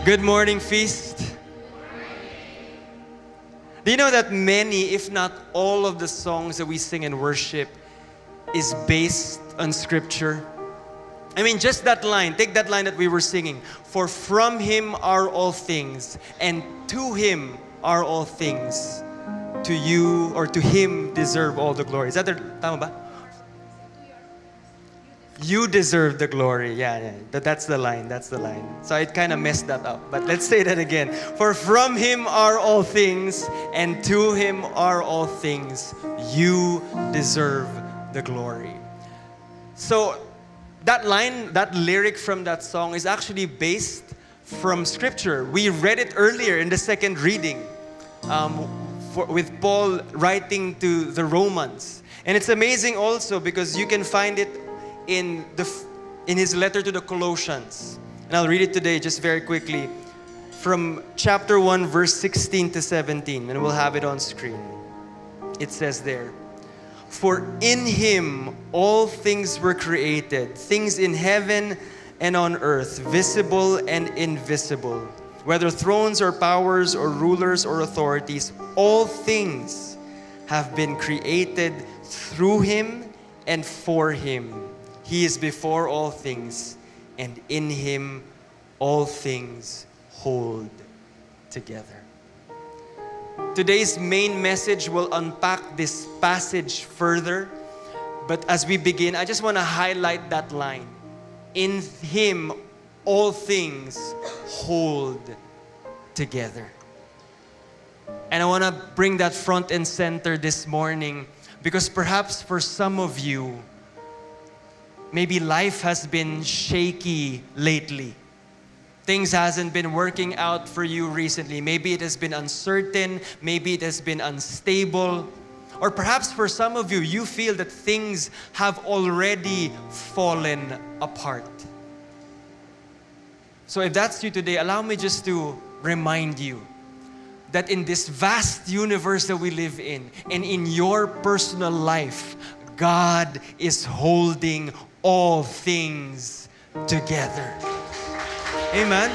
Good morning, Feast. Do you know that many, if not all of the songs that we sing in worship is based on Scripture? I mean, just that line, take that line that we were singing. For from Him are all things, and to Him are all things. To you, or to Him deserve all the glory. Is that the, tama ba? You deserve the glory. Yeah. That's the line. So I kind of messed that up. But let's say that again. For from Him are all things, and to Him are all things. You deserve the glory. So that line, that lyric from that song is actually based from Scripture. We read it earlier in the second reading with Paul writing to the Romans. And it's amazing also because you can find it in his letter to the Colossians. And I'll read it today just very quickly from chapter 1 verse 16 to 17, and we'll have it on screen. It says there, for in Him all things were created, things in heaven and on earth, visible and invisible, whether thrones or powers or rulers or authorities, all things have been created through Him and for Him. He is before all things, and in Him all things hold together. Today's main message will unpack this passage further, but as we begin, I just want to highlight that line. In Him all things hold together. And I want to bring that front and center this morning because perhaps for some of you, maybe life has been shaky lately. Things hasn't been working out for you recently. Maybe it has been uncertain. Maybe it has been unstable. Or perhaps for some of you, you feel that things have already fallen apart. So if that's you today, allow me just to remind you that in this vast universe that we live in, and in your personal life, God is holding all things together. Amen?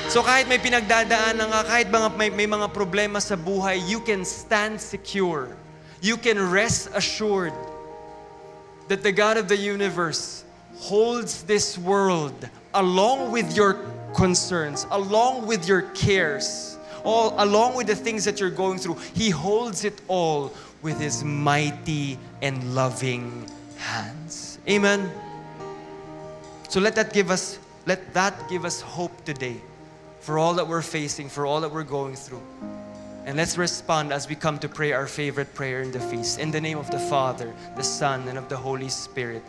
So kahit may pinagdadaanan ka, kahit may mga problema sa buhay, you can stand secure. You can rest assured that the God of the universe holds this world along with your concerns, along with your cares, along with the things that you're going through. He holds it all with His mighty and loving hands. Amen? So let that give us hope today for all that we're facing, for all that we're going through. And let's respond as we come to pray our favorite prayer in the feast. In the name of the Father, the Son, and of the Holy Spirit.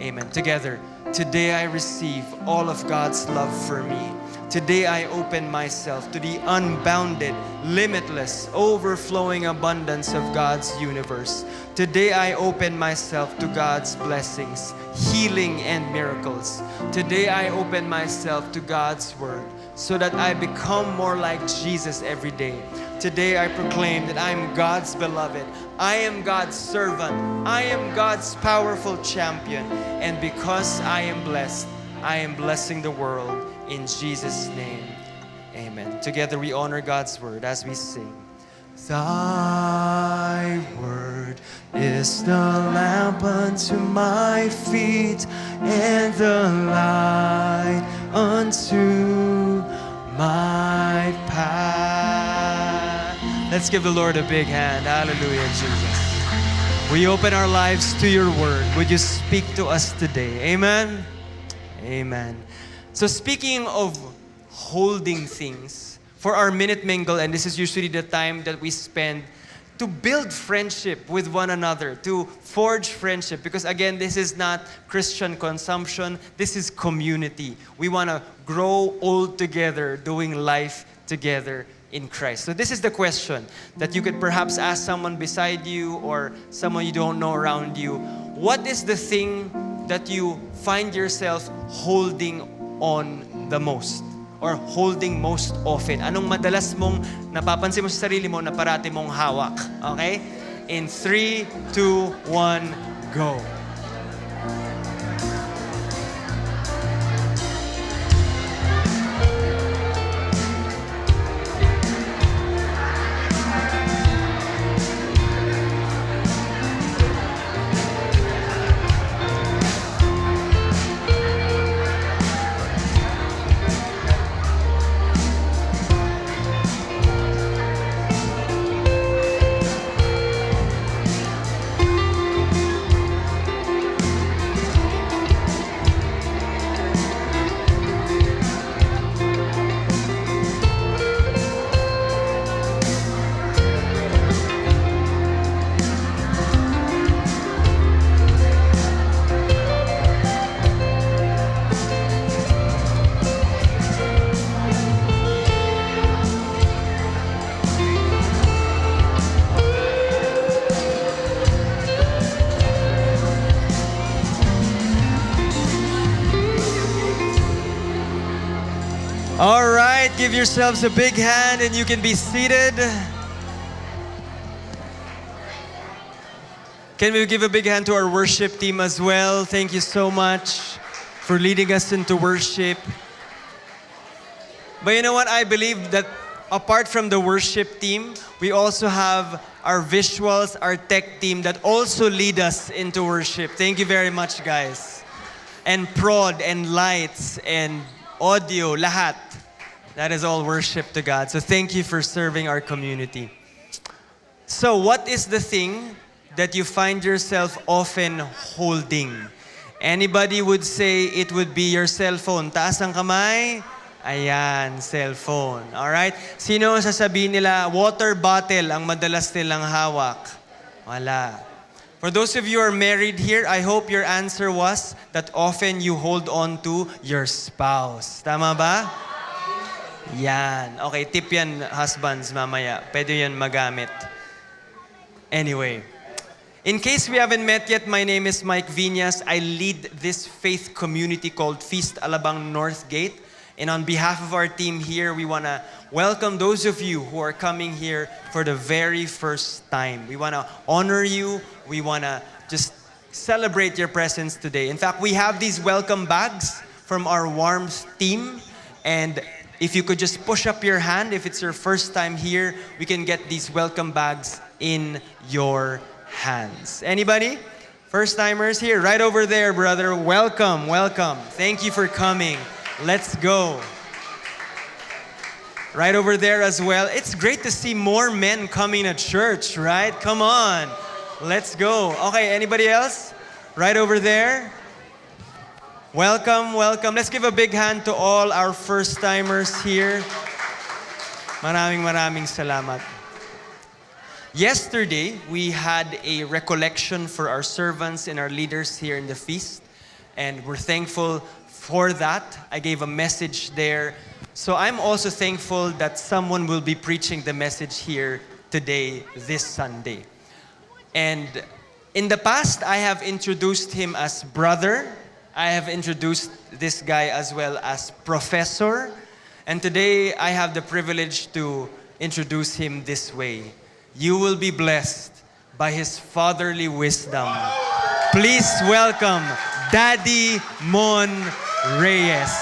Amen. Together, today I receive all of God's love for me. Today I open myself to the unbounded, limitless, overflowing abundance of God's universe. Today I open myself to God's blessings, healing and miracles. Today I open myself to God's word so that I become more like Jesus every day. Today I proclaim that I am God's beloved. I am God's servant. I am God's powerful champion. And because I am blessed, I am blessing the world. In Jesus' name, amen. Together we honor God's word as we sing. Thy word is the lamp unto my feet and the light unto my path. Let's give the Lord a big hand. Hallelujah, Jesus. We open our lives to your word. Would you speak to us today? Amen? Amen. So speaking of holding things, for our Minute Mingle, and this is usually the time that we spend to build friendship with one another, to forge friendship. Because again, this is not Christian consumption, this is community. We want to grow old together, doing life together in Christ. So this is the question that you could perhaps ask someone beside you or someone you don't know around you. What is the thing that you find yourself holding on the most? Or holding most often? Anong madalas mong napapansin mo sa sarili mo na parati mong hawak? Okay? In 3, 2, 1, go. All right, give yourselves a big hand and you can be seated. Can we give a big hand to our worship team as well? Thank you so much for leading us into worship. But you know what? I believe that apart from the worship team, we also have our visuals, our tech team that also lead us into worship. Thank you very much, guys. And prod and lights and audio, lahat. That is all worship to God. So thank you for serving our community. So what is the thing that you find yourself often holding? Anybody would say it would be your cell phone. Taas ang kamay. Ayan, cellphone. Alright? Sino ang sasabihin nila, water bottle ang madalas nilang hawak? Wala. For those of you who are married here, I hope your answer was that often you hold on to your spouse. Tama ba? Yan. Okay, tip yan, husbands, mamaya. Pwede yan magamit. Anyway. In case we haven't met yet, my name is Mike Viñas. I lead this faith community called Feast Alabang North Gate. And on behalf of our team here, we want to welcome those of you who are coming here for the very first time. We want to honor you. We want to just celebrate your presence today. In fact, we have these welcome bags from our Warmth team. And if you could just push up your hand, if it's your first time here, we can get these welcome bags in your hands. Anybody? First timers here, right over there, brother. Welcome, welcome. Thank you for coming. Let's go. Right over there as well. It's great to see more men coming to church, right? Come on. Let's go. Okay, anybody else? Right over there. Welcome, welcome. Let's give a big hand to all our first-timers here. Maraming salamat. Yesterday, we had a recollection for our servants and our leaders here in the feast. And we're thankful for that. I gave a message there. So I'm also thankful that someone will be preaching the message here today, this Sunday. And in the past, I have introduced him as brother. I have introduced this guy as well as professor. And today, I have the privilege to introduce him this way. You will be blessed by his fatherly wisdom. Please welcome Daddy Mon Reyes.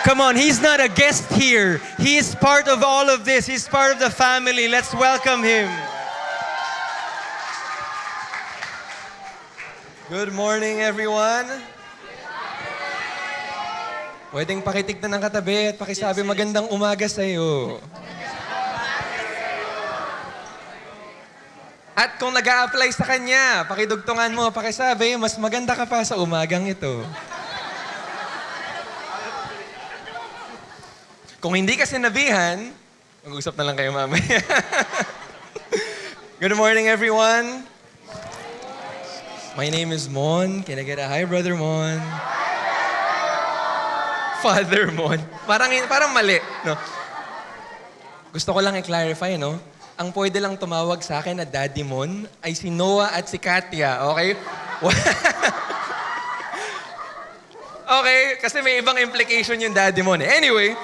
Come on, he's not a guest here. He is part of all of this. He's part of the family. Let's welcome him. Good morning, everyone. Pwedeng pakitignan ng katabi at pakisabi magandang umaga sa iyo. At kung nag-a-apply sa kanya, pakidugtungan mo, pakisabi, mas maganda ka pa sa umagang ito. Kung hindi ka sinabihan, mag-usap na lang kayo mamaya. Good morning, everyone. My name is Mon. Can I get a hi, Brother Mon? Father Mon. Parang mali, no? Gusto ko lang i-clarify, no? Ang pwede lang tumawag sa akin na Daddy Mon ay si Noah at si Katia, okay? Okay, kasi may ibang implication yung Daddy Mon. Anyway.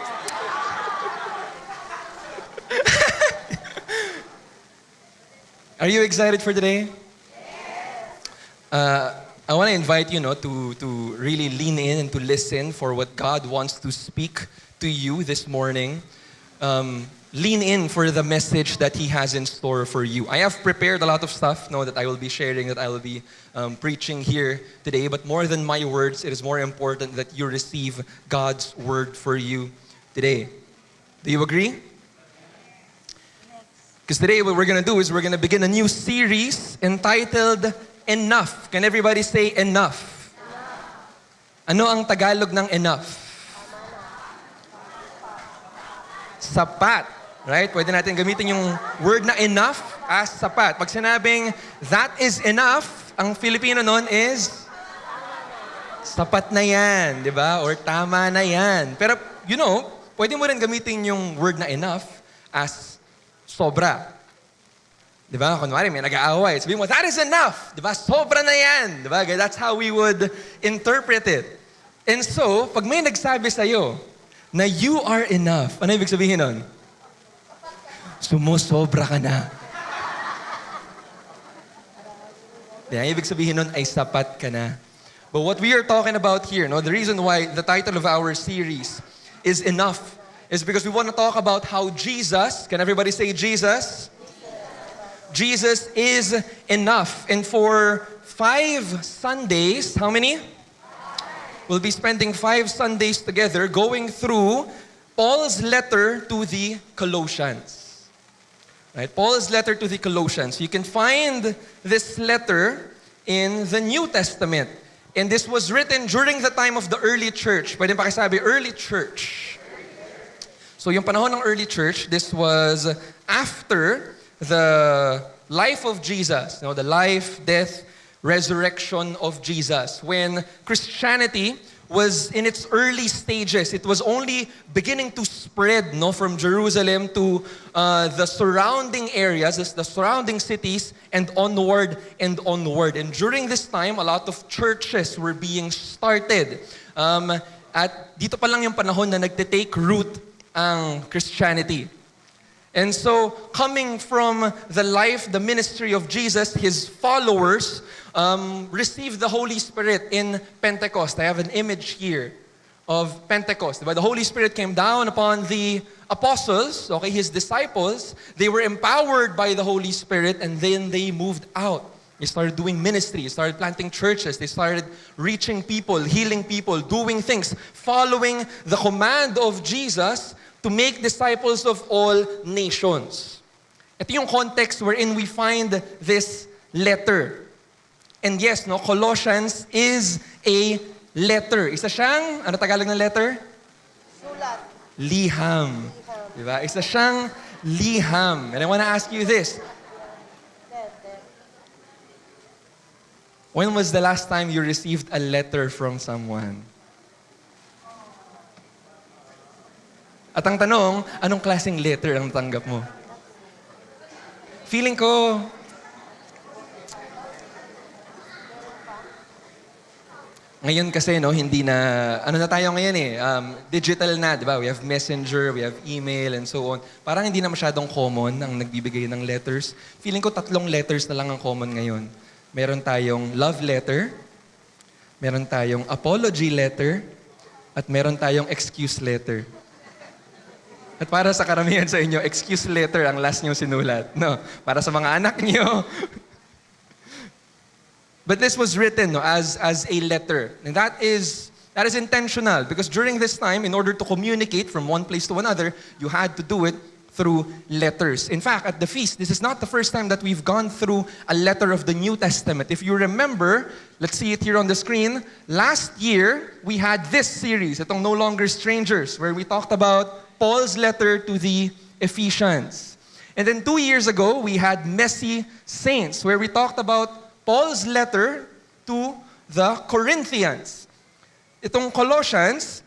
Are you excited for today? I want to invite you to really lean in and to listen for what God wants to speak to you this morning. Lean in for the message that He has in store for you. I have prepared a lot of stuff that I will be sharing, that I will be preaching here today. But more than my words, it is more important that you receive God's word for you today. Do you agree? Because today what we're going to do is we're going to begin a new series entitled Enough. Can everybody say enough? Ano ang Tagalog ng enough? Sapat. Right? Pwede natin gamitin yung word na enough as sapat. Pag sinabing that is enough, ang Filipino nun is sapat na yan, di ba? Or tama na yan. Pero, pwede mo rin gamitin yung word na enough as sobra. Di ba? Kunwari, may nag-aaway. Sabihin mo, that is enough. Di ba? Sobra na yan. Di ba? That's how we would interpret it. And so, pag may nagsabi sa'yo na you are enough. Ano ibig sabihin nun? Sumusobra ka na. Ang ibig sabihin nun ay sapat ka na. But what we are talking about here, no, the reason why the title of our series is Enough is because we want to talk about how Jesus, can everybody say Jesus? Jesus is enough. And for 5 Sundays, how many? We'll be spending 5 Sundays together going through Paul's letter to the Colossians. Right? Paul's letter to the Colossians. You can find this letter in the New Testament. And this was written during the time of the early church. Pwede pa kasabi, early church. So yung panahon ng early church, this was after the life of Jesus. You know, the life, death, resurrection of Jesus. When Christianity was in its early stages. It was only beginning to spread, no, from Jerusalem to the surrounding areas, the surrounding cities, and onward and onward. And during this time, a lot of churches were being started. At dito pa lang yung panahon na nagte-take root ang Christianity. And so, coming from the life, the ministry of Jesus, His followers received the Holy Spirit in Pentecost. I have an image here of Pentecost. The Holy Spirit came down upon the apostles, okay, His disciples. They were empowered by the Holy Spirit, and then they moved out. They started doing ministry, they started planting churches, they started reaching people, healing people, doing things, following the command of Jesus to make disciples of all nations. Ito yung context wherein we find this letter. And yes, no, Colossians is a letter. Isa siyang, ano Tagalog ng letter? Sulat. Liham. Diba? Isa siyang liham. And I want to ask you this. When was the last time you received a letter from someone? At ang tanong, anong klaseng letter ang natanggap mo? Feeling ko, ngayon kasi, no, hindi na, ano na tayo ngayon eh, digital na, di ba? We have messenger, we have email, and so on. Parang hindi na masyadong common ang nagbibigay ng letters. Feeling ko 3 letters na lang ang common ngayon. Meron tayong love letter, meron tayong apology letter, at meron tayong excuse letter. At para sa karamihan sa inyo, excuse letter ang last niyong sinulat. No, para sa mga anak niyo. But this was written, no, as a letter. And that is intentional because during this time, in order to communicate from one place to another, you had to do it through letters. In fact, at the feast, this is not the first time that we've gone through a letter of the New Testament. If you remember, let's see it here on the screen. Last year, we had this series, itong No Longer Strangers, where we talked about Paul's letter to the Ephesians. And then 2 years ago, we had Messy Saints, where we talked about Paul's letter to the Corinthians. Itong Colossians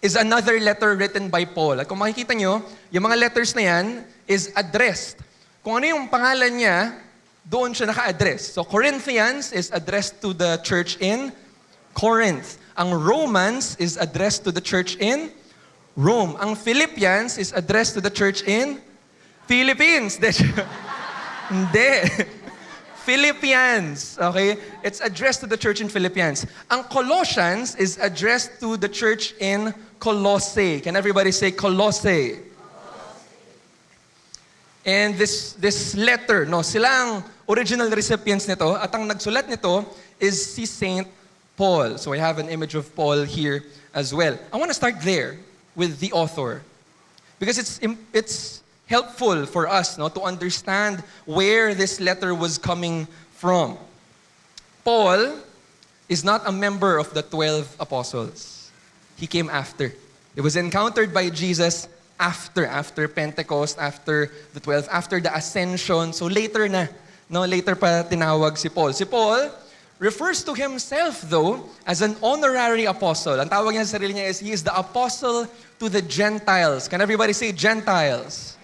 is another letter written by Paul. At kung makikita nyo, yung mga letters na yan is addressed. Kung ano yung pangalan niya, doon siya naka-address. So Corinthians is addressed to the church in Corinth. Ang Romans is addressed to the church in Rome. Ang Philippians is addressed to the church in Philippines. Hindi. Philippians, okay? It's addressed to the church in Philippians. Ang Colossians is addressed to the church in Colossae. Can everybody say Colossae? And this letter, no, sila ang original recipients nito at ang nagsulat nito is si Saint Paul. So I have an image of Paul here as well. I want to start there with the author because it's helpful for us, no, to understand where this letter was coming from. Paul is not a member of the 12 apostles. He came after. It was encountered by Jesus after Pentecost, after the 12, after the ascension. So later na, no, later pa tinawag si Paul. Si Paul refers to himself, though, as an honorary apostle. Ang tawag niya sa sarili niya is, he is the apostle to the Gentiles. Can everybody say Gentiles?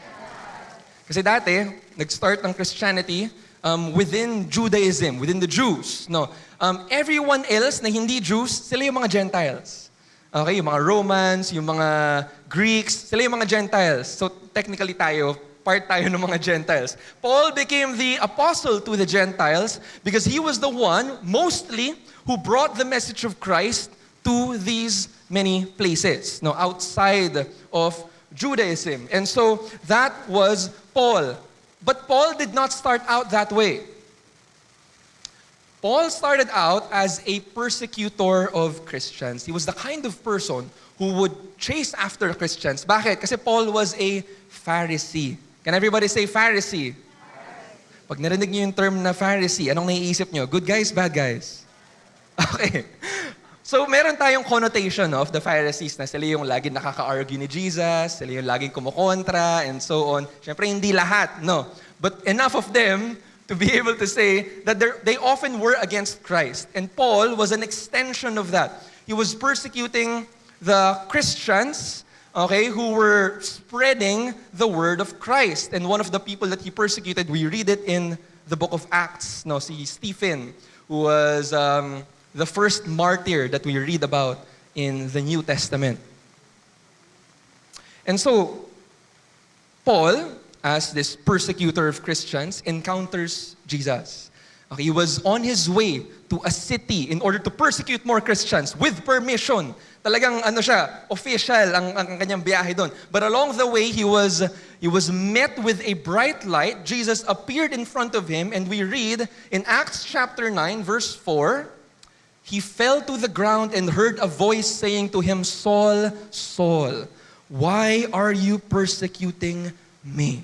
Kasi dati, nag-start ang Christianity within Judaism, within the Jews. No, everyone else na hindi Jews, sila yung mga Gentiles. Okay, yung mga Romans, yung mga Greeks, sila yung mga Gentiles. So technically tayo, part tayo ng mga Gentiles. Paul became the apostle to the Gentiles because he was the one, mostly, who brought the message of Christ to these many places, no, outside of Judaism. And so that was Paul. But Paul did not start out that way. Paul started out as a persecutor of Christians. He was the kind of person who would chase after Christians. Bakit? Kasi Paul was a Pharisee. Can everybody say Pharisee? Pag narinig niyo yung term na Pharisee, anong naiisip niyo? Good guys, bad guys? Okay. So meron tayong connotation of the Pharisees na sila yung laging nakaka-argue ni Jesus, sila yung laging kumukontra, and so on. Siyempre, hindi lahat, no. But enough of them to be able to say that they often were against Christ. And Paul was an extension of that. He was persecuting the Christians, okay, who were spreading the word of Christ. And one of the people that he persecuted, we read it in the book of Acts, no, si Stephen, who was the first martyr that we read about in the New Testament. And so, Paul, as this persecutor of Christians, encounters Jesus. Okay, he was on his way to a city in order to persecute more Christians with permission. Talagang ano siya, official ang kanyang biyahe doon. But along the way, he was met with a bright light. Jesus appeared in front of him, and we read in Acts chapter 9, verse 4, he fell to the ground and heard a voice saying to him, Saul, Saul, why are you persecuting me?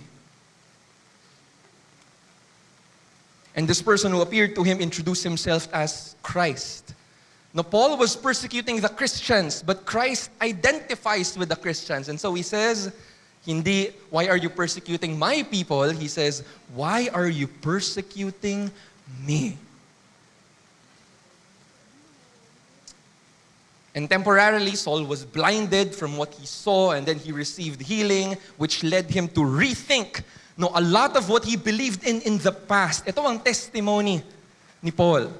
And this person who appeared to him introduced himself as Christ. Now, Paul was persecuting the Christians, but Christ identifies with the Christians. And so he says, hindi, why are you persecuting my people? He says, why are you persecuting me? And temporarily, Saul was blinded from what he saw, and then he received healing, which led him to rethink a lot of what he believed in the past. Ito ang testimony ni Paul.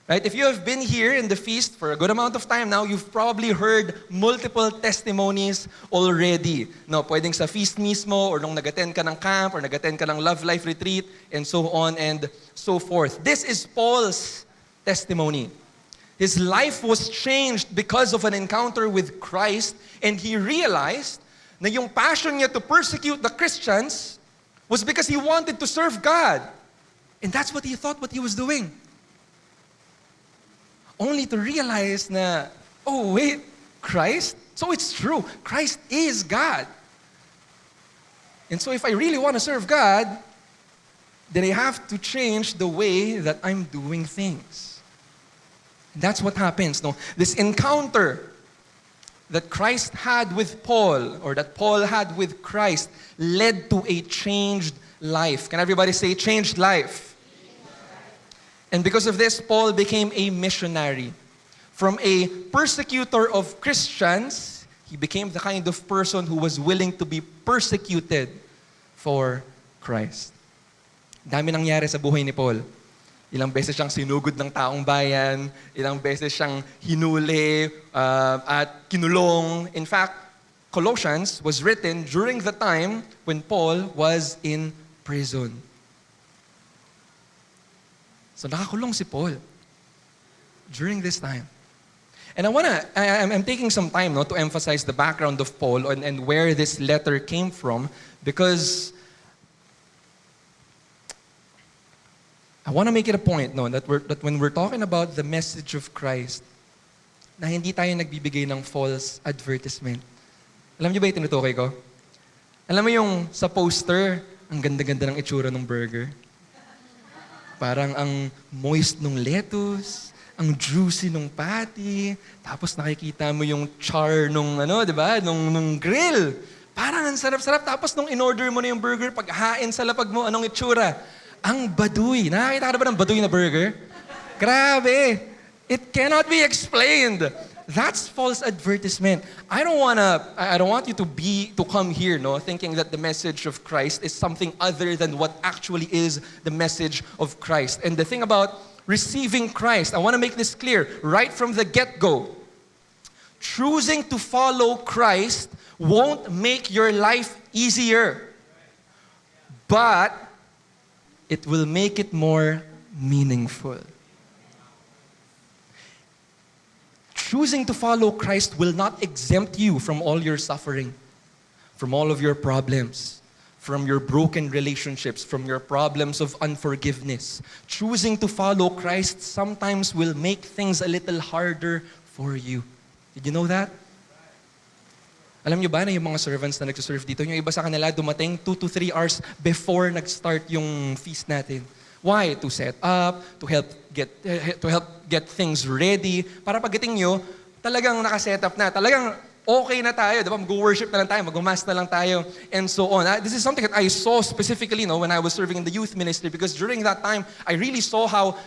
Right? If you have been here in the feast for a good amount of time now, you've probably heard multiple testimonies already. No, pwedeng sa feast mismo, or nung nag-attend ka ng camp, or nag-attend ka ng Love Life Retreat, and so on and so forth. This is Paul's testimony. His life was changed because of an encounter with Christ, and he realized na yung passion niya to persecute the Christians was because he wanted to serve God. And that's what he thought what he was doing. Only to realize na, oh wait, Christ? So it's true, Christ is God. And so if I really want to serve God, then I have to change the way that I'm doing things. And that's what happens. No? This encounter that Christ had with Paul, or that Paul had with Christ, led to a changed life. Can everybody say changed life? And because of this, Paul became a missionary. From a persecutor of Christians, he became the kind of person who was willing to be persecuted for Christ. Dami nangyari sa buhay ni Paul. Ilang beses siyang sinugod ng taong bayan, ilang beses siyang hinuli at kinulong. In fact, Colossians was written during the time when Paul was in prison. So nakakulong si Paul during this time. And I'm taking some time to emphasize the background of Paul and where this letter came from, because I want to make it a point that when we're talking about the message of Christ, na hindi tayo nagbibigay ng false advertisement. Alam niyo ba yung tinutukoy ko? Alam mo yung sa poster, ang ganda-ganda ng itsura ng burger. Parang ang moist ng lettuce, ang juicy ng patty, tapos nakikita mo yung char nung nung grill. Parang ang sarap-sarap. Tapos nung in-order mo na yung burger, paghahain sa lapag mo, anong itsura? Ang baduy. Nakakita ka na ba ng baduy na burger? Grabe! It cannot be explained. That's false advertisement. I don't want you to come here thinking that the message of Christ is something other than what actually is the message of Christ. And the thing about receiving Christ, I want to make this clear right from the get-go. choosing to follow Christ won't make your life easier, but it will make it more meaningful. Choosing to follow Christ will not exempt you from all your suffering, from all of your problems, from your broken relationships, from your problems of unforgiveness. Choosing to follow Christ sometimes will make things a little harder for you. Did you know that? Alam nyo ba na yung mga servants na nagsuserve dito, yung iba sa kanila dumating 2 to 3 hours before nag-start yung feast natin. Why? To set up, to help get things ready. Para pagdating nyo, talagang nakaset up na. Talagang okay na tayo. Diba? Mag-worship na lang tayo, mag-mass na lang tayo, and so on. This is something that I saw specifically when I was serving in the youth ministry, because during that time, I really saw how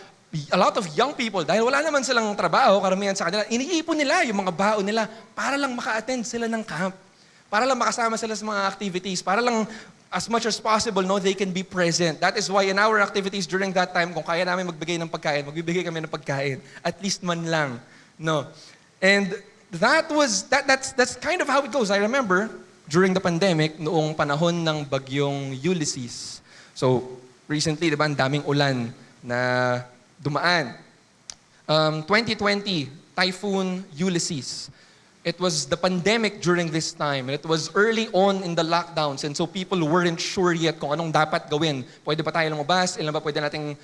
a lot of young people, dahil wala naman silang trabaho, karamihan sa kanila, iniipon nila yung mga baon nila para lang maka-attend sila ng camp. Para lang makasama sila sa mga activities. Para lang as much as possible, they can be present. That is why in our activities during that time, kung kaya namin magbigay ng pagkain, magbibigay kami ng pagkain. At least man lang. No. And that's kind of how it goes. I remember, during the pandemic, noong panahon ng bagyong Ulysses. So, recently, diba, ang daming ulan na dumaan. 2020, Typhoon Ulysses. It was the pandemic during this time. And it was early on in the lockdowns. And so people weren't sure yet kung anong dapat gawin. Pwede ba tayo lumabas? Ilan ba pwede nating,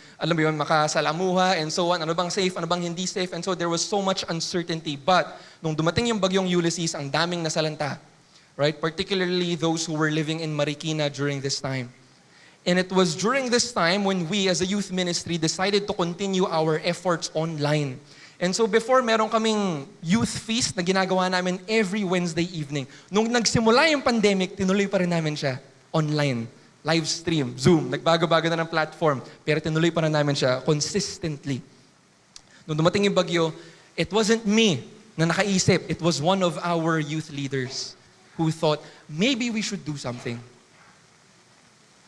makasalamuha? And so on. Ano bang safe? Ano bang hindi safe? And so there was so much uncertainty. But nung dumating yung bagyong Ulysses, ang daming nasalanta. Right? Particularly those who were living in Marikina during this time. And it was during this time when we as a youth ministry decided to continue our efforts online. And so before, meron kaming youth feast na ginagawa namin every Wednesday evening. Nung nagsimula yung pandemic, tinuloy pa rin namin siya online. Live stream, Zoom, nagbago-bago na ng platform. Pero tinuloy pa rin namin siya consistently. Nung dumating yung bagyo, it wasn't me na nakaisip. It was one of our youth leaders who thought, maybe we should do something.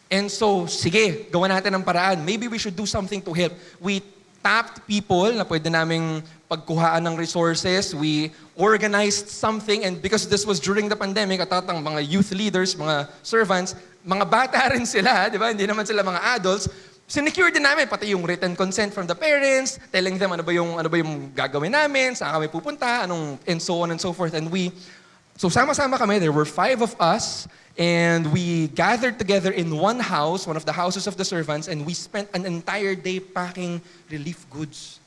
And so, sige, gawa natin ang paraan. Maybe we should do something to help. We tapped people na pwede naming pagkuhaan ng resources. We organized something, and because this was during the pandemic, at ang mga youth leaders, mga servants, mga bata rin sila, di ba? Hindi naman sila mga adults. Sinecure din namin, pati yung written consent from the parents, telling them ano ba yung gagawin namin, saan kami pupunta, and so on and so forth. And so sama-sama kami, there were 5 of us, and we gathered together in one house, one of the houses of the servants, and we spent an entire day packing relief goods.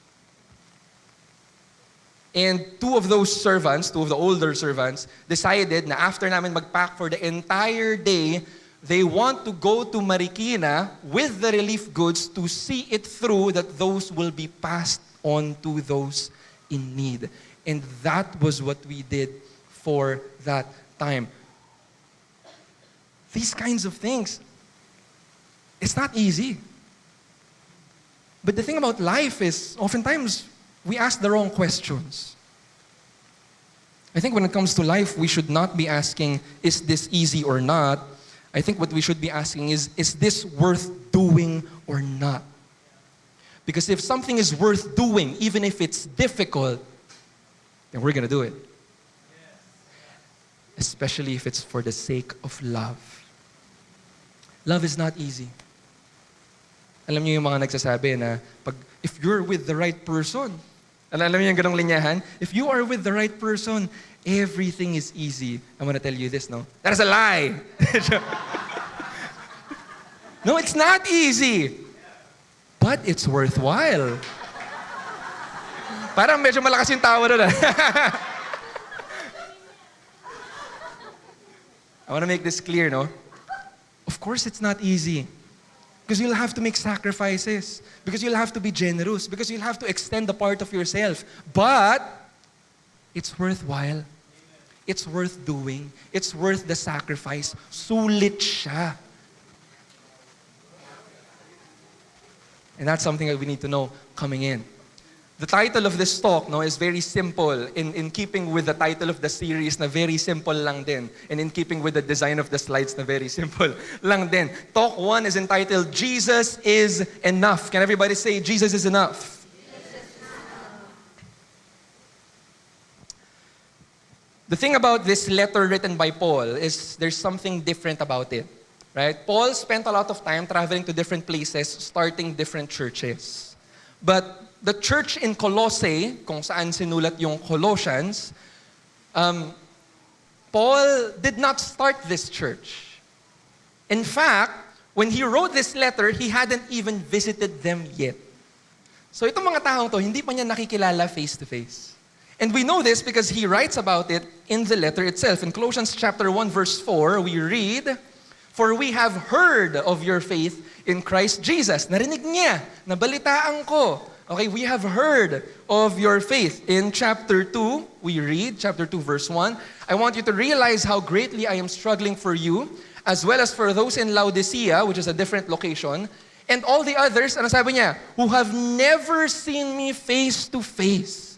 And 2 of those servants, 2 of the older servants, decided na after namin mag-pack for the entire day, they want to go to Marikina with the relief goods to see it through that those will be passed on to those in need. And that was what we did for that time. These kinds of things, it's not easy. But the thing about life is, oftentimes, we ask the wrong questions. I think when it comes to life, we should not be asking, is this easy or not? I think what we should be asking is this worth doing or not? Because if something is worth doing, even if it's difficult, then we're going to do it. Especially if it's for the sake of love. Love is not easy. Alam niyo yung mga nagsasabi na if you're with the right person, alam niyo yung ganong linyahan? If you are with the right person, everything is easy. I'm gonna tell you this, no? That is a lie. No, it's not easy. But it's worthwhile. Parang medyo malakas yung tawa doon. I want to make this clear, no? Of course it's not easy. Because you'll have to make sacrifices. Because you'll have to be generous. Because you'll have to extend a part of yourself. But it's worthwhile. It's worth doing. It's worth the sacrifice. Sulit siya. And that's something that we need to know coming in. The title of this talk is very simple, in keeping with the title of the series na very simple lang din. And in keeping with the design of the slides na very simple lang din. Talk 1 is entitled, Jesus is Enough. Can everybody say, Jesus is enough? The thing about this letter written by Paul is there's something different about it. Right? Paul spent a lot of time traveling to different places, starting different churches. But the church in Colossae, kung saan sinulat yung Colossians, Paul did not start this church. In fact, when he wrote this letter, he hadn't even visited them yet. So itong mga taong to, hindi pa niya nakikilala face-to-face. And we know this because he writes about it in the letter itself. In Colossians chapter 1, verse 4, we read, "For we have heard of your faith in Christ Jesus." Narinig niya, nabalitaan ko. Okay, we have heard of your faith. In chapter 2, we read, chapter 2, verse 1, "I want you to realize how greatly I am struggling for you, as well as for those in Laodicea," which is a different location, "and all the others," ano sabi niya, "who have never seen me face to face."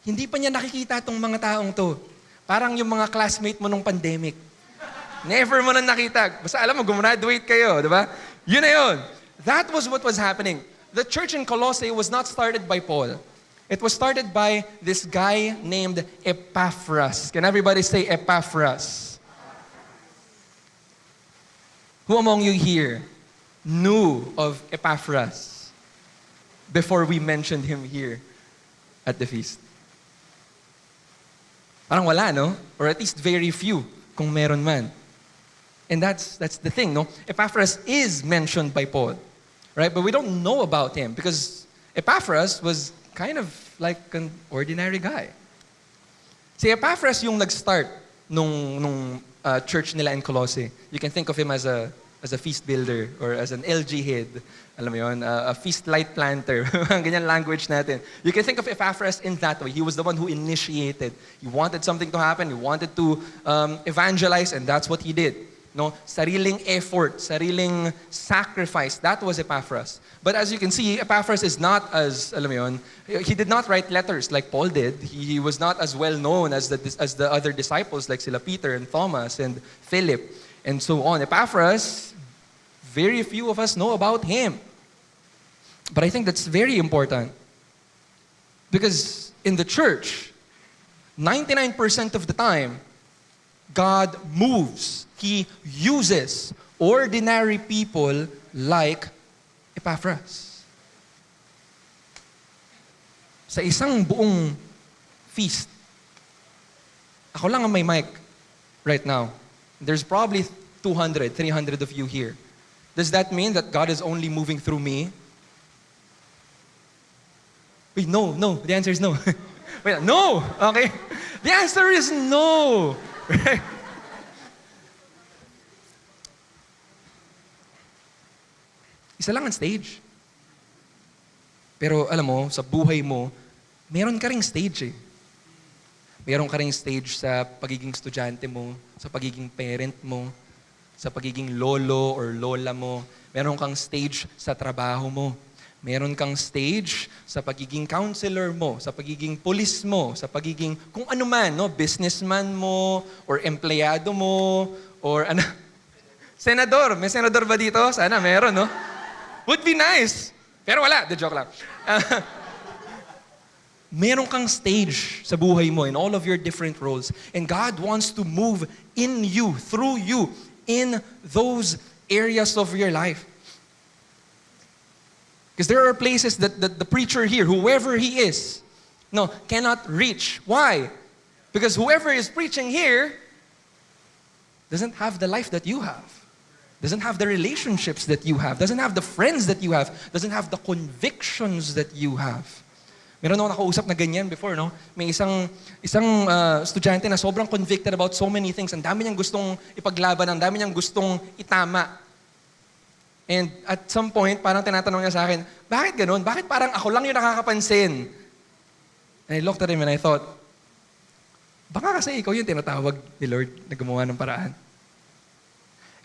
Hindi pa niya nakikita tong mga taong to. Parang yung mga classmate mo nung pandemic. Never mo na nakita. Basta alam mo, gumraduate kayo, di ba? Yun na yun. That was what was happening. The church in Colossae was not started by Paul. It was started by this guy named Epaphras. Can everybody say Epaphras? Who among you here knew of Epaphras before we mentioned him here at the feast? Parang wala, no? Or at least very few, kung meron man. And that's the thing, no? Epaphras is mentioned by Paul, right? But we don't know about him because Epaphras was kind of like an ordinary guy. Si Epaphras yung nag-start nung church nila in Colossae. You can think of him as a feast builder or as an LG head. Alam mo yun, a feast light planter. Ganyan language natin. You can think of Epaphras in that way. He was the one who initiated. He wanted something to happen. He wanted to evangelize, and that's what he did. No, sariling effort, sariling sacrifice. That was Epaphras. But as you can see, Epaphras is not as, alam mo yun, he did not write letters like Paul did. He was not as well known as the other disciples like sila Peter and Thomas and Philip and so on. Epaphras, very few of us know about him. But I think that's very important. Because in the church, 99% of the time, God moves. He uses ordinary people like Epaphras. Sa isang buong feast, ako lang ang may mic right now. There's probably 200, 300 of you here. Does that mean that God is only moving through me? Wait, no. The answer is no. Wait, no! Okay? The answer is no! Right? Isa lang ang stage. Pero alam mo, sa buhay mo, meron ka ring stage eh. Meron ka ring stage sa pagiging estudyante mo, sa pagiging parent mo, sa pagiging lolo or lola mo. Meron kang stage sa trabaho mo. Meron kang stage sa pagiging counselor mo, sa pagiging police mo, sa pagiging kung ano man, no? Businessman mo, or empleyado mo, or ano. Senador. May senador ba dito? Sana meron, no? Would be nice. Pero wala. The joke lang. Meron kang stage sa buhay mo in all of your different roles. And God wants to move in you, through you, in those areas of your life. Because there are places that the preacher here, whoever he is, no, cannot reach. Why? Because whoever is preaching here doesn't have the life that you have. Doesn't have the relationships that you have. Doesn't have the friends that you have. Doesn't have the convictions that you have. Meron ako nakausap na ganyan before, no? May isang estudyante na sobrang convicted about so many things. Ang dami niyang gustong ipaglaban, ang dami niyang gustong itama. And at some point, parang tinatanong niya sa akin, bakit ganun? Bakit parang ako lang yung nakakapansin? And I looked at him and I thought, baka kasi ikaw yung tinatawag ni Lord na gumawa ng paraan.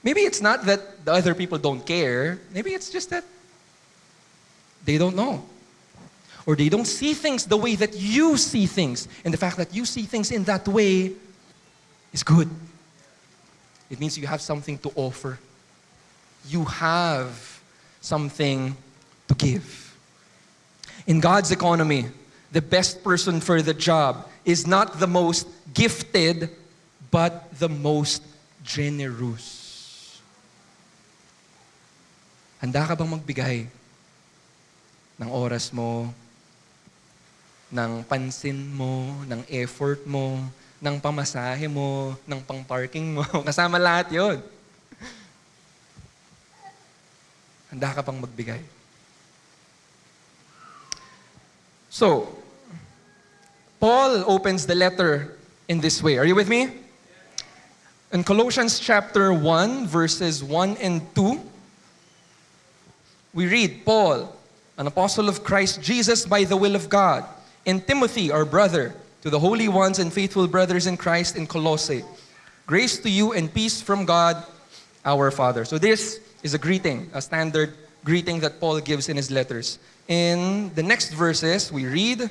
Maybe it's not that the other people don't care. Maybe it's just that they don't know. Or they don't see things the way that you see things. And the fact that you see things in that way is good. It means you have something to offer. You have something to give. In God's economy, the best person for the job is not the most gifted, but the most generous. Handa ka bang magbigay ng oras mo, ng pansin mo, ng effort mo, ng pamasahe mo, ng pang-parking mo? Kasama lahat yon. Handa ka bang magbigay? So, Paul opens the letter in this way. Are you with me? In Colossians chapter 1, verses 1 and 2, we read, Paul, an apostle of Christ Jesus by the will of God, and Timothy, our brother, to the holy ones and faithful brothers in Christ in Colossae. Grace to you and peace from God, our Father. So this is a greeting, a standard greeting that Paul gives in his letters. In the next verses, we read,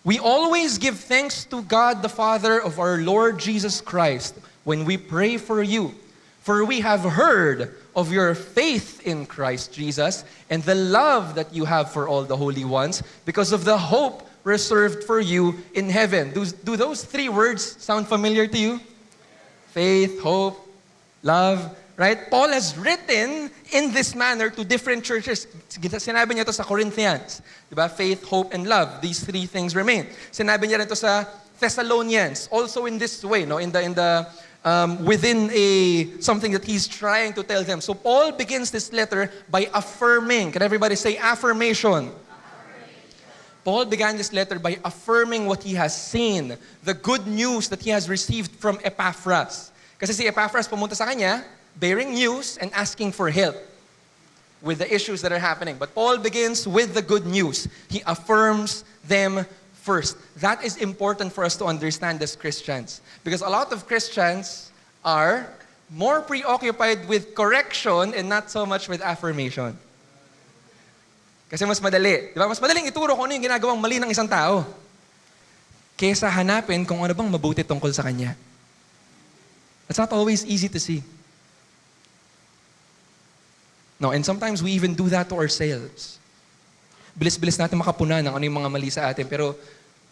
we always give thanks to God the Father of our Lord Jesus Christ when we pray for you. For we have heard of your faith in Christ Jesus and the love that you have for all the holy ones because of the hope reserved for you in heaven. Do those three words sound familiar to you? Faith, hope, love, right? Paul has written in this manner to different churches. Sinabi niya ito sa Corinthians. Diba? Faith, hope, and love. These three things remain. Sinabi niya rin ito sa Thessalonians. Also in this way, no? Within something that he's trying to tell them. So Paul begins this letter by affirming. Can everybody say affirmation? Paul began this letter by affirming what he has seen, the good news that he has received from Epaphras. Kasi si Epaphras pumunta sa kanya, bearing news and asking for help with the issues that are happening. But Paul begins with the good news. He affirms them first. That is important for us to understand as Christians. Because a lot of Christians are more preoccupied with correction and not so much with affirmation. Kasi mas madali. Di ba? Mas madaling ituro kung ano yung ginagawang mali ng isang tao kesa hanapin kung ano bang mabuti tungkol sa kanya. It's not always easy to see. No, and sometimes we even do that to ourselves. Bilis-bilis natin makapuna ng ano yung mga mali sa atin. Pero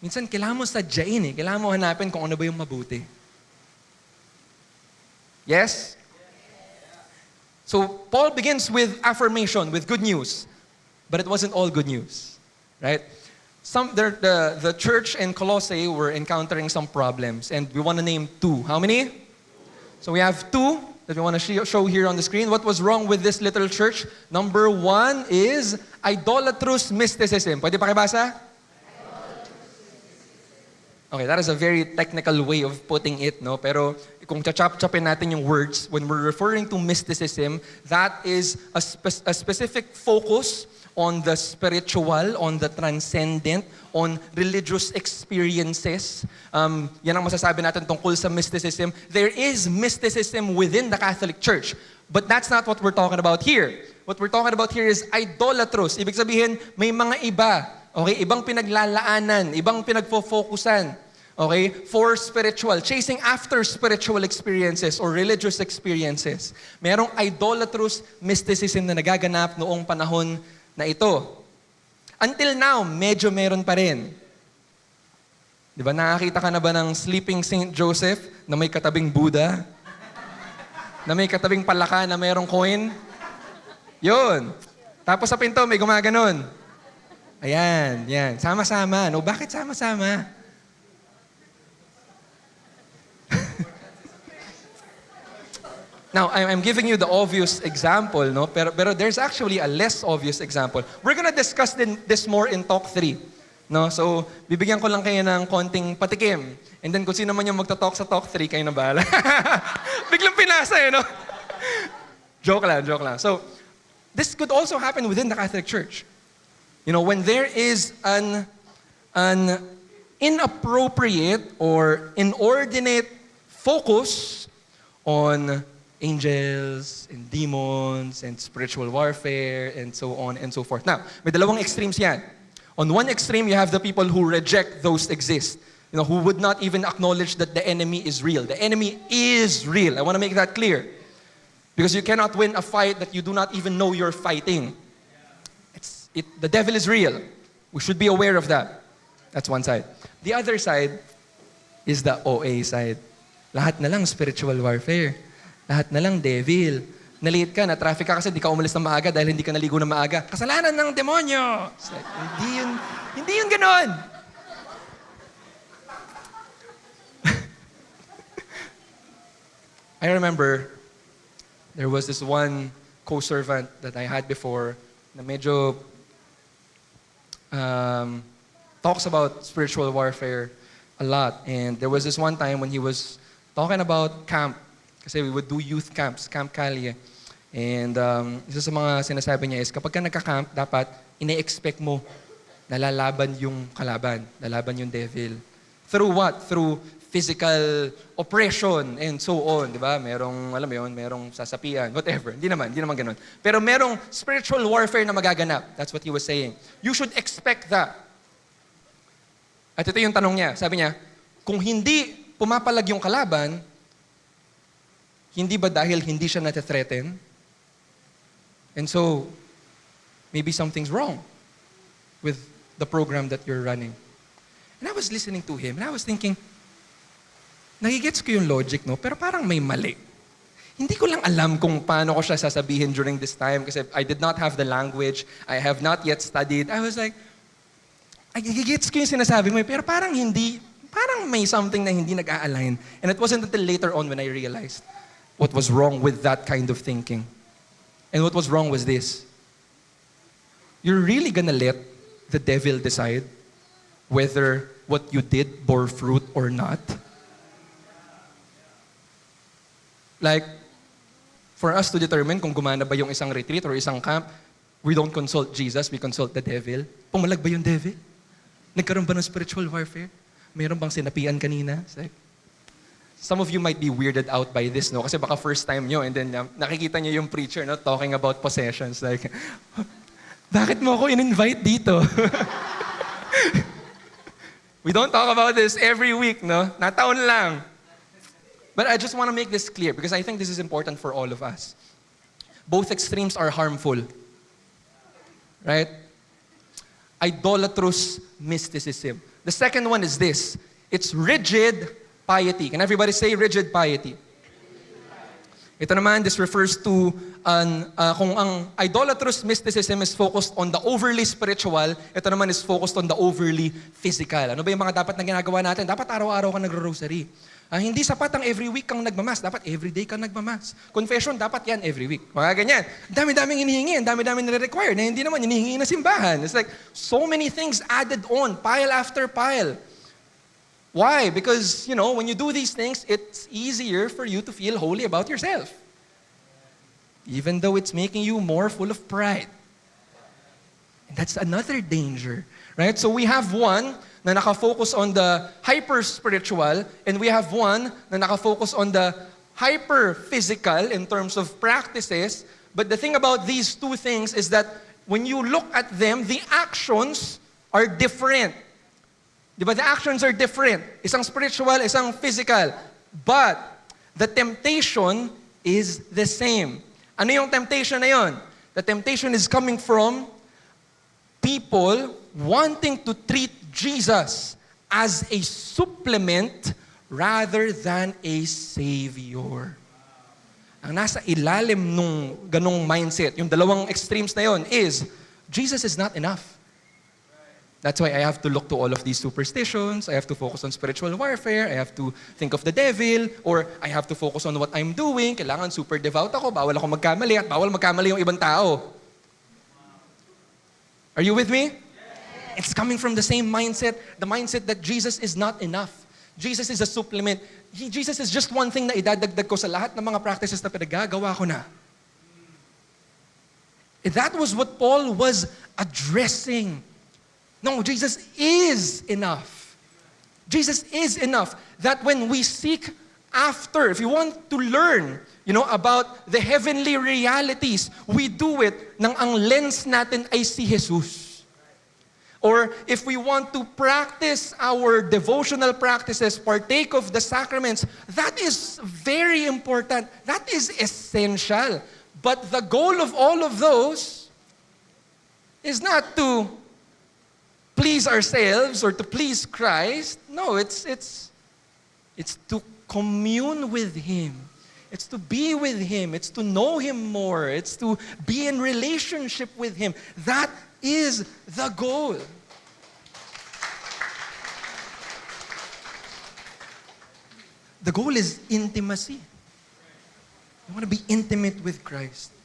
minsan kailangan mo sadyain eh. Kailangan mo hanapin kung ano ba yung mabuti. Yes? So, Paul begins with affirmation, with good news. But it wasn't all good news. Right? The church in Colossae were encountering some problems. And we want to name two. How many? So we have two that we want to show here on the screen. What was wrong with this little church? Number one is idolatrous mysticism. Pwede pakibasa? Okay, that is a very technical way of putting it, no? Pero kung chachap-chapin natin yung words, when we're referring to mysticism, that is a specific focus on the spiritual, on the transcendent, on religious experiences. Yan ang masasabi natin tungkol sa mysticism. There is mysticism within the Catholic Church, but that's not what we're talking about here. What we're talking about here is idolatrous. Ibig sabihin, may mga iba, okay, ibang pinaglalaanan, ibang pinagfo-focusan, okay, for spiritual, chasing after spiritual experiences or religious experiences. Merong idolatrous mysticism na nagaganap noong panahon na ito. Until now, medyo meron pa rin. Di ba, nakakita ka na ba ng sleeping Saint Joseph na may katabing Buddha? Na may katabing palaka na mayroong coin? Yun. Tapos sa pinto, may gumaganon. Ayan, yan. Sama-sama. No, bakit sama-sama? Now, I'm giving you the obvious example, no? Pero there's actually a less obvious example. We're gonna discuss this more in Talk 3. No? So, bibigyan ko lang kayo ng konting patikim. And then kung sino man yung magta-talk sa Talk 3, kayo na bahala. Biglang pinasa eh, no? Joke lang. So, this could also happen within the Catholic Church. You know, when there is an inappropriate or inordinate focus on angels and demons and spiritual warfare and so on and so forth. Now, may dalawang extremes yan. On one extreme, you have the people who reject those exist. You know, who would not even acknowledge that the enemy is real. The enemy is real. I want to make that clear. Because you cannot win a fight that you do not even know you're fighting. The devil is real. We should be aware of that. That's one side. The other side is the OA side. Lahat na lang spiritual warfare. Lahat na lang devil. Na-late ka, na-traffic ka kasi di ka umalis ng maaga dahil hindi ka naligo ng maaga. Kasalanan ng demonyo! It's like, hindi yun ganon. I remember, there was this one co-servant that I had before na medyo talks about spiritual warfare a lot. And there was this one time when he was talking about camp. Kasi we would do youth camps, Camp Calye. And isa sa mga sinasabi niya is, kapag ka nagka-camp, dapat ine-expect mo na lalaban yung kalaban, lalaban yung devil. Through what? Through physical oppression and so on, di ba? Merong, alam mo yun, merong sasapian, whatever. Hindi naman ganun. Pero merong spiritual warfare na magaganap. That's what he was saying. You should expect that. At ito yung tanong niya. Sabi niya, kung hindi pumapalag yung kalaban, hindi ba dahil hindi siya nate-threaten? And so, maybe something's wrong with the program that you're running. And I was listening to him, and I was thinking, nagigets ko yung logic, no? Pero parang may mali. Hindi ko lang alam kung paano ko siya sasabihin during this time kasi I did not have the language. I have not yet studied. I was like, nagigets ko yung sinasabi mo, pero parang may something na hindi nag-a-align. And it wasn't until later on when I realized what was wrong with that kind of thinking. And what was wrong was this. You're really gonna let the devil decide whether what you did bore fruit or not? Like, for us to determine kung gumana ba yung isang retreat or isang camp, we don't consult Jesus, we consult the devil. Pumalag ba yung devil? Nagkaroon ba ng spiritual warfare? Mayroon bang sinapian kanina? It's like, some of you might be weirded out by this, no? Kasi baka first time nyo and then nakikita nyo yung preacher, no? Talking about possessions. Like, bakit mo ako in-invite dito? We don't talk about this every week, no? Nataon lang. But I just want to make this clear because I think this is important for all of us. Both extremes are harmful. Right? Idolatrous mysticism. The second one is this. It's rigid piety. Can everybody say rigid piety? Ito naman, this refers to kung ang idolatrous mysticism is focused on the overly spiritual, ito naman is focused on the overly physical. Ano ba yung mga dapat na ginagawa natin? Dapat araw-araw ka nagro-rosary. Hindi sapat ang every week kang nagmamas. Dapat every day kang nagmamas. Confession, dapat yan every week. Mga ganyan. Dami-daming hinihingi, dami-daming nire-require na hindi naman hinihingi na simbahan. It's like so many things added on, pile after pile. Why? Because, when you do these things, it's easier for you to feel holy about yourself. Even though it's making you more full of pride. And that's another danger. Right? So we have one na nakafocus on the hyper-spiritual, and we have one na nakafocus on the hyper-physical in terms of practices. But the thing about these two things is that when you look at them, the actions are different. Diba? The actions are different. Isang spiritual, isang physical. But the temptation is the same. Ano yung temptation na yun? The temptation is coming from people wanting to treat Jesus as a supplement rather than a savior. Ang nasa ilalim nung ganong mindset, yung dalawang extremes na yon is, Jesus is not enough. That's why I have to look to all of these superstitions, I have to focus on spiritual warfare, I have to think of the devil, or I have to focus on what I'm doing, kailangan super devout ako, bawal ako magkamali, at bawal magkamali yung ibang tao. Are you with me? It's coming from the same mindset, the mindset that Jesus is not enough. Jesus is a supplement. Jesus is just one thing na idadagdag ko sa lahat ng mga practices na pinagagawa ko na. That was what Paul was addressing. No, Jesus is enough. Jesus is enough. That when we seek after, if you want to learn, about the heavenly realities, we do it nang ang lens natin ay si Jesus. Or if we want to practice our devotional practices, partake of the sacraments, that is very important. That is essential. But the goal of all of those is not to please ourselves or to please Christ. No, it's It's to commune with Him. It's to be with Him. It's to know Him more. It's to be in relationship with Him. That is the goal. The goal is intimacy. You want to be intimate with Christ.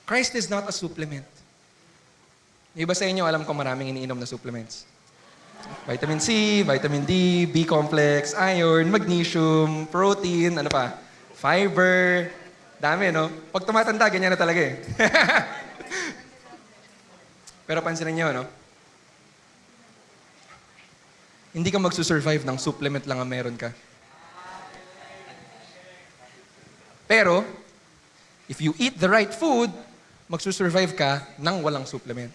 Christ is not a supplement. Yung iba sa inyo, alam ko maraming iniinom na supplements. Vitamin C, vitamin D, B-complex, iron, magnesium, protein, ano pa? Fiber. Dami, no? Pag tumatanda, ganyan na talaga eh. Pero pansinin niyo, no? Hindi ka magsusurvive ng supplement lang ang meron ka. Pero, if you eat the right food, magsusurvive ka ng walang supplement.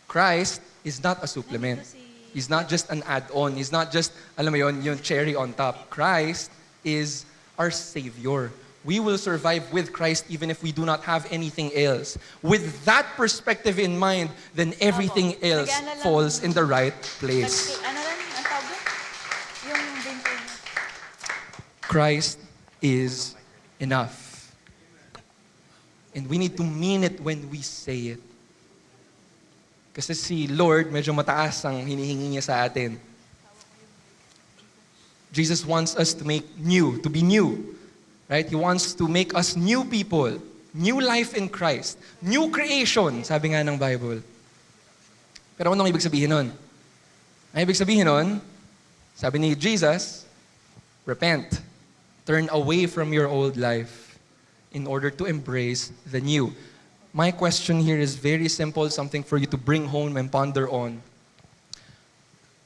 Christ is not a supplement. He's not just an add-on. He's not just, alam mo yun, yung cherry on top. Christ is our Savior. We will survive with Christ even if we do not have anything else. With that perspective in mind, then everything else falls in the right place. Ano lang, ang tawag doon? Yung bento. Christ is enough. And we need to mean it when we say it. Kasi si Lord, medyo mataas ang hinihingi niya sa atin. Jesus wants us to make new, to be new. Right? He wants to make us new people, new life in Christ, new creation, sabi nga ng Bible. Pero anong ibig sabihin nun? Ang ibig sabihin nun, sabi ni Jesus, repent. Turn away from your old life in order to embrace the new. My question here is very simple, something for you to bring home and ponder on.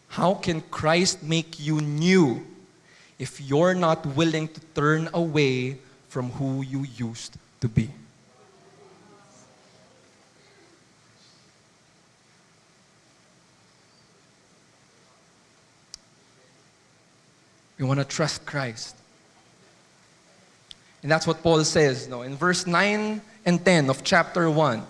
How can Christ make you new if you're not willing to turn away from who you used to be? We want to trust Christ. And that's what Paul says, no? In verse 9 and 10 of chapter 1,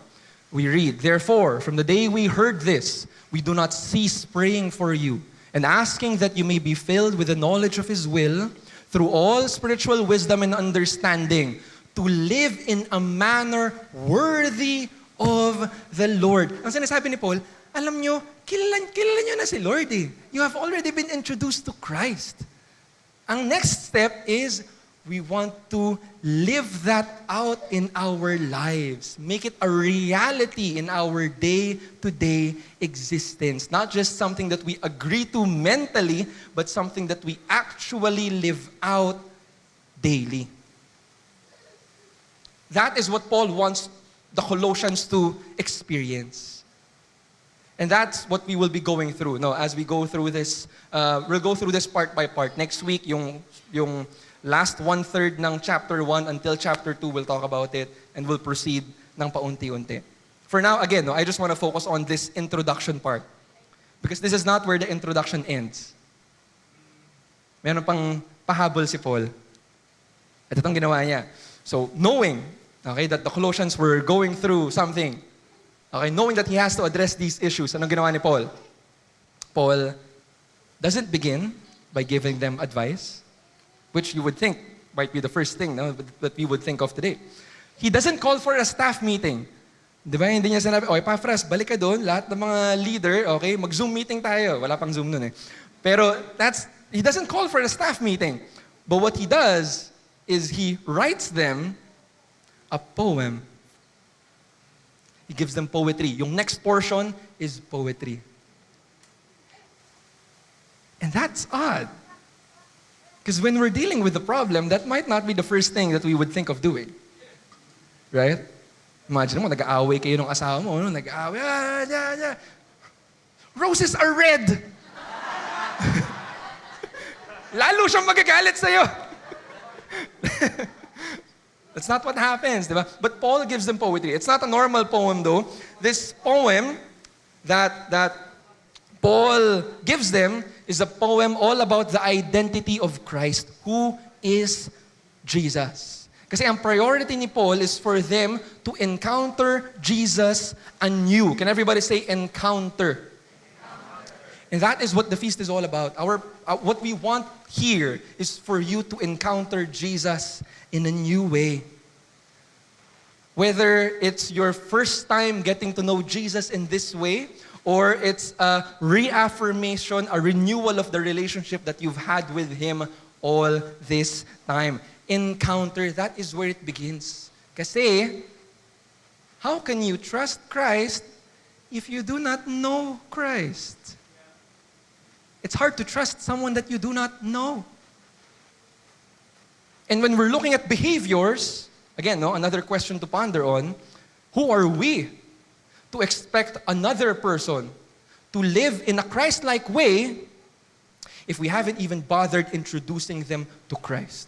we read, "Therefore, from the day we heard this, we do not cease praying for you and asking that you may be filled with the knowledge of His will through all spiritual wisdom and understanding, to live in a manner worthy of the Lord." Ang sinasabi ni Paul, alam nyo, kilala nyo na si Lord eh. You have already been introduced to Christ. Ang next step is, we want to live that out in our lives. Make it a reality in our day-to-day existence. Not just something that we agree to mentally, but something that we actually live out daily. That is what Paul wants the Colossians to experience. And that's what we will be going through. No, as we go through this, we'll go through this part by part. Next week, yung last one-third ng chapter 1 until chapter 2, we'll talk about it and we'll proceed ng paunti-unti. For now, again, no, I just want to focus on this introduction part. Because this is not where the introduction ends. Meron pang pahabol si Paul. At itong ginawa niya. So, knowing, okay, that the Colossians were going through something, okay, knowing that he has to address these issues, anong ginawa ni Paul? Paul doesn't begin by giving them advice, which you would think might be the first thing, no, that we would think of today. He doesn't call for a staff meeting. Di ba? Hindi niya sinabi, "Oy, Epaphroditus, balik ka doon. Lahat ng mga leader, okay, mag-Zoom meeting tayo." Wala pang Zoom nun eh. Pero he doesn't call for a staff meeting. But what he does is he writes them a poem. He gives them poetry. Yung next portion is poetry. And that's odd. Because when we're dealing with the problem, that might not be the first thing that we would think of doing. Right? Imagine mo, nag-aaway kayo ng asawa mo, no? Nag-aaway, "Roses are red!" Lalo siyang magagalit sa'yo. That's not what happens, di ba? But Paul gives them poetry. It's not a normal poem though. This poem that Paul gives them is a poem all about the identity of Christ. Who is Jesus? Kasi ang priority ni Paul is for them to encounter Jesus anew. Can everybody say encounter? And that is what the feast is all about. What we want here is for you to encounter Jesus in a new way. Whether it's your first time getting to know Jesus in this way, or it's a reaffirmation, a renewal of the relationship that you've had with Him all this time. Encounter, that is where it begins. Kasi, how can you trust Christ if you do not know Christ? It's hard to trust someone that you do not know. And when we're looking at behaviors, again, another question to ponder on, who are we to expect another person to live in a Christ-like way if we haven't even bothered introducing them to Christ?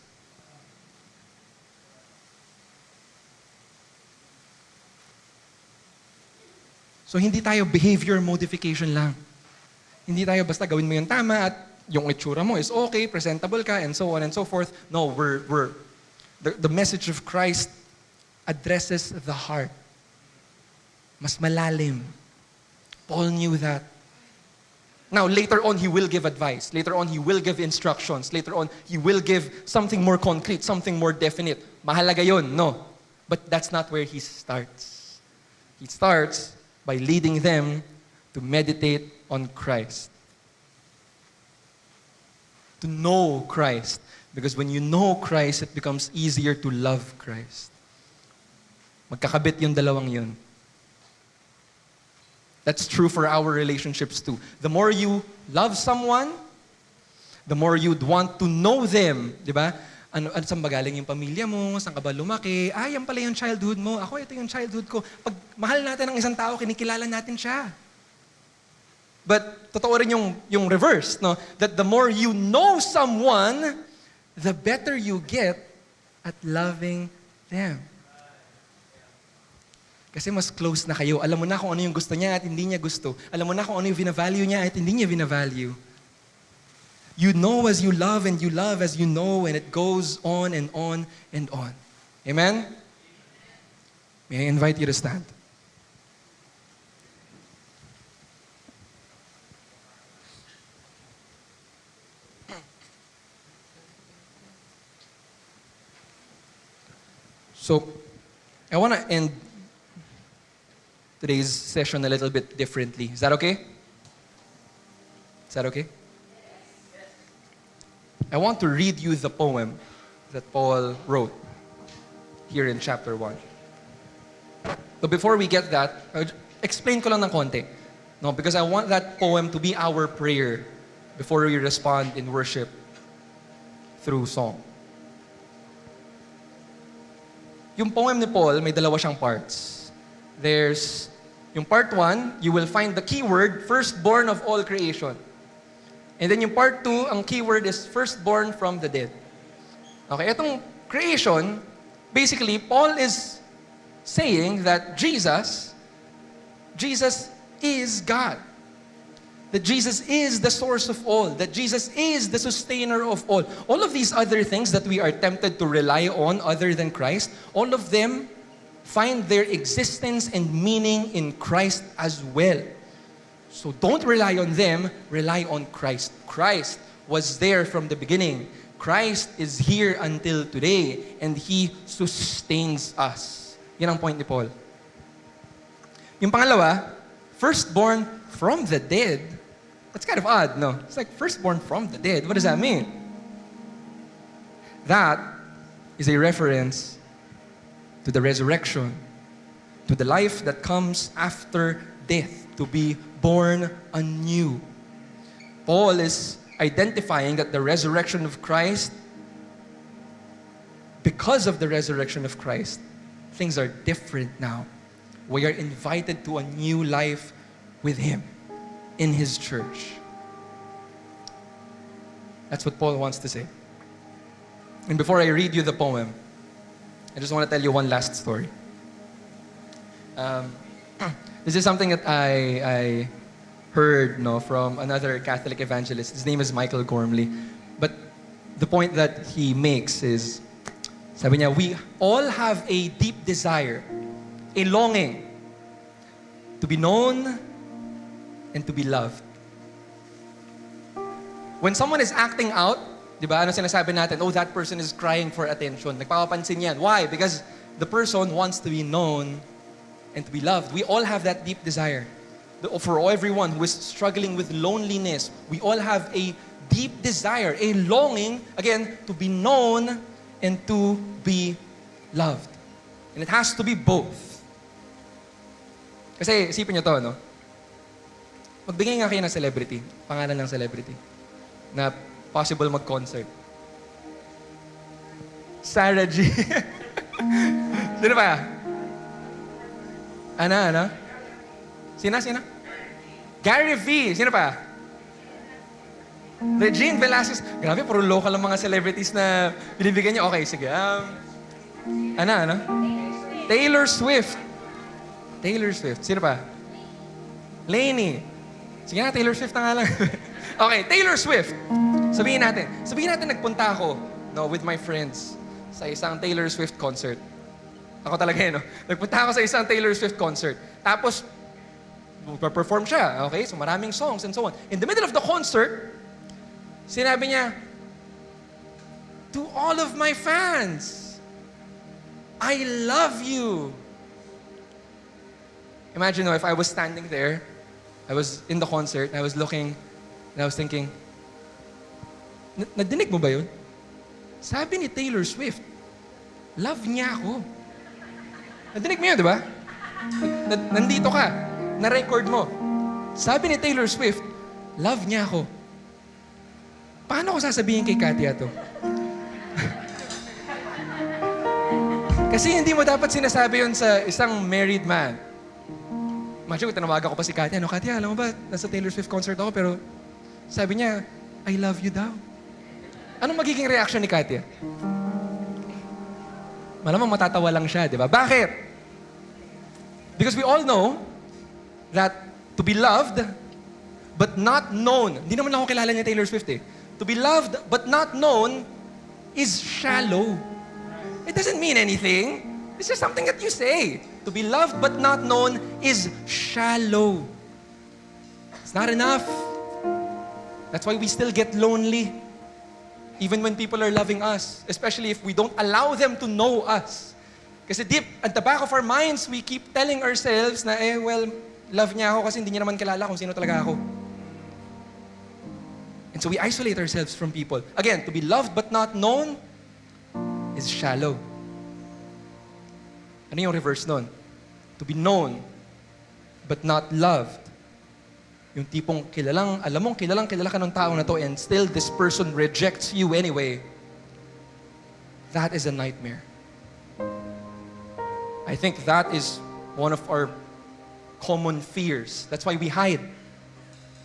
So hindi tayo behavior modification lang. Hindi tayo basta gawin mo yung tama at yung itsura mo is okay, presentable ka, and so on and so forth. No, the message of Christ addresses the heart. Mas malalim. Paul knew that. Now, later on, he will give advice. Later on, he will give instructions. Later on, he will give something more concrete, something more definite. Mahalaga yun, no. But that's not where he starts. He starts by leading them to meditate on Christ. To know Christ. Because when you know Christ, it becomes easier to love Christ. Magkakabit yung dalawang yun. That's true for our relationships too. The more you love someone, the more you'd want to know them. Di ba? Ano saan ba galing yung pamilya mo? Saan ka ba lumaki? Yan pala yung childhood mo. Ako, ito yung childhood ko. Pag mahal natin ang isang tao, kinikilala natin siya. But totoo rin yung reverse, no? That the more you know someone, the better you get at loving them. Kasi mas close na kayo. Alam mo na kung ano yung gusto niya at hindi niya gusto. Alam mo na kung ano yung vina-value niya at hindi niya vina-value. You know as you love and you love as you know, and it goes on and on and on. Amen? May I invite you to stand? So, I want to end today's session a little bit differently. Is that okay? Is that okay? I want to read you the poem that Paul wrote here in chapter 1. But before we get that, explain ko lang ng konti. No, because I want that poem to be our prayer before we respond in worship through song. Yung poem ni Paul, may dalawa siyang parts. There's yung part 1, you will find the keyword, firstborn of all creation. And then yung part 2, ang keyword is firstborn from the dead. Okay, itong creation, basically, Paul is saying that Jesus is God. That Jesus is the source of all. That Jesus is the sustainer of all. All of these other things that we are tempted to rely on other than Christ, all of them find their existence and meaning in Christ as well. So don't rely on them, rely on Christ. Christ was there from the beginning. Christ is here until today, and He sustains us. Yan ang point ni Paul. Yung pangalawa, firstborn from the dead. That's kind of odd, no? It's like firstborn from the dead. What does that mean? That is a reference to the resurrection, to the life that comes after death, to be born anew. Paul is identifying that the resurrection of Christ, because of the resurrection of Christ, things are different now. We are invited to a new life with Him in His church. That's what Paul wants to say. And before I read you the poem, I just want to tell you one last story. This is something that I heard from another Catholic evangelist. His name is Michael Gormley. But the point that he makes is, sabi niya, we all have a deep desire, a longing to be known and to be loved. When someone is acting out, di ba, ano sinasabi natin? Oh, that person is crying for attention. Nagpapapansin yan. Why? Because the person wants to be known and to be loved. We all have that deep desire. For everyone who is struggling with loneliness, we all have a deep desire, a longing, again, to be known and to be loved. And it has to be both. Kasi, isipin nyo to, no? Magbigay nga kayo ng celebrity, pangalan ng celebrity, na possible mag-concert. Sarah G. Sino pa? Ano? Sino? Gary V. Sino pa? Regine Velasquez. Grabe, puro local ang mga celebrities na binibigyan niyo. Okay, sige. Ano? Taylor Swift. Sino pa? Lainey. Sige na, Taylor Swift na nga lang. Okay, Taylor Swift. Sabihin natin nagpunta ako, with my friends sa isang Taylor Swift concert. Ako talaga no? Nagpunta ako sa isang Taylor Swift concert. Tapos, perform siya. Okay, so maraming songs and so on. In the middle of the concert, sinabi niya, to all of my fans, I love you. Imagine if I was standing there, I was in the concert, I was looking, and I was thinking, nadinig mo ba yun? Sabi ni Taylor Swift, love niya ako. Nadinig mo yun, di ba? Nandito ka, na-record mo. Sabi ni Taylor Swift, love niya ako. Paano ko sasabihin kay Katia to? Kasi hindi mo dapat sinasabi yun sa isang married man. Imagine, tinawagan ko pa si Katia. Katia, alam mo ba, nasa Taylor Swift concert ako, pero sabi niya, I love you daw. Anong magiging reaction ni Katia? Malamang matatawa lang siya, di ba? Bakit? Because we all know that to be loved but not known, hindi naman ako kilala niya Taylor Swift eh. To be loved but not known is shallow. It doesn't mean anything. It's just something that you say. To be loved but not known is shallow. It's not enough. That's why we still get lonely. Even when people are loving us. Especially if we don't allow them to know us. Kasi deep at the back of our minds, we keep telling ourselves na, love niya ako kasi hindi niya naman kilala kung sino talaga ako. And so we isolate ourselves from people. Again, to be loved but not known is shallow. Ano yung reverse nun? To be known but not loved. Yung tipong alam mong kilala ka ng tao na to and still this person rejects you anyway. That is a nightmare. I think that is one of our common fears. That's why we hide.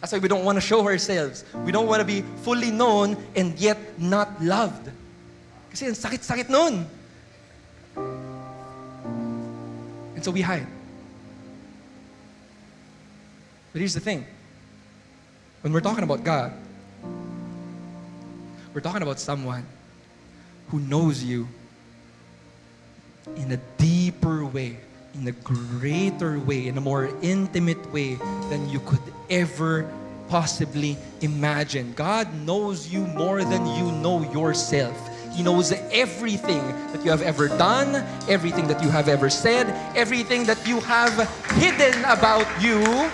That's why we don't want to show ourselves. We don't want to be fully known and yet not loved. Kasi ang sakit-sakit nun. And so we hide. But here's the thing. When we're talking about God, we're talking about someone who knows you in a deeper way, in a greater way, in a more intimate way than you could ever possibly imagine. God knows you more than you know yourself. He knows everything that you have ever done, everything that you have ever said, everything that you have hidden about you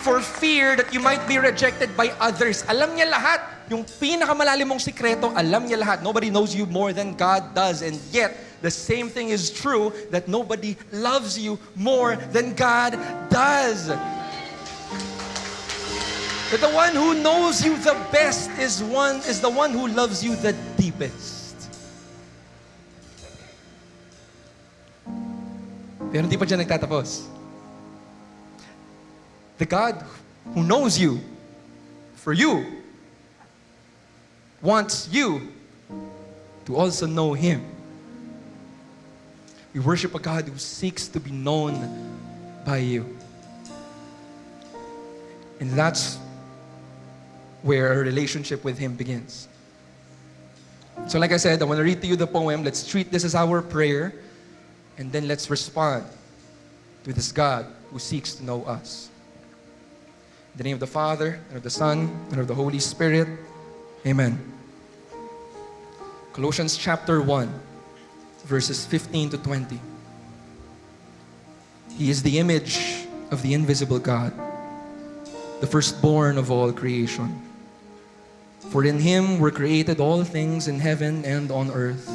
for fear that you might be rejected by others. Alam niya lahat. Yung pinakamalalim mong sikreto, alam niya lahat. Nobody knows you more than God does. And yet, the same thing is true that nobody loves you more than God does. That the one who knows you the best is the one who loves you the deepest. Pero hindi pa dyan nagtatapos. The God who knows you, for you, wants you to also know Him. We worship a God who seeks to be known by you. And that's where our relationship with Him begins. So like I said, I want to read to you the poem. Let's treat this as our prayer. And then let's respond to this God who seeks to know us. In the name of the Father, and of the Son, and of the Holy Spirit. Amen. Colossians chapter 1, verses 15 to 20. He is the image of the invisible God, the firstborn of all creation. For in Him were created all things in heaven and on earth,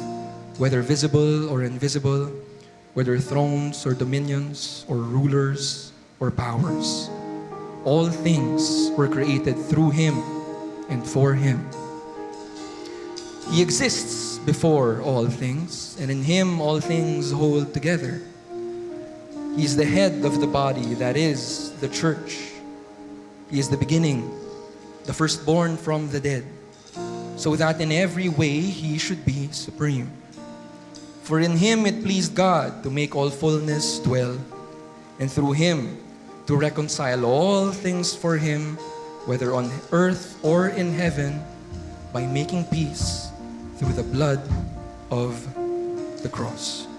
whether visible or invisible, whether thrones or dominions or rulers or powers. All things were created through Him and for Him. He exists before all things, and in Him all things hold together. He is the head of the body, that is, the church. He is the beginning, the firstborn from the dead, so that in every way He should be supreme. For in Him it pleased God to make all fullness dwell, and through Him to reconcile all things for Him, whether on earth or in heaven, by making peace through the blood of the cross.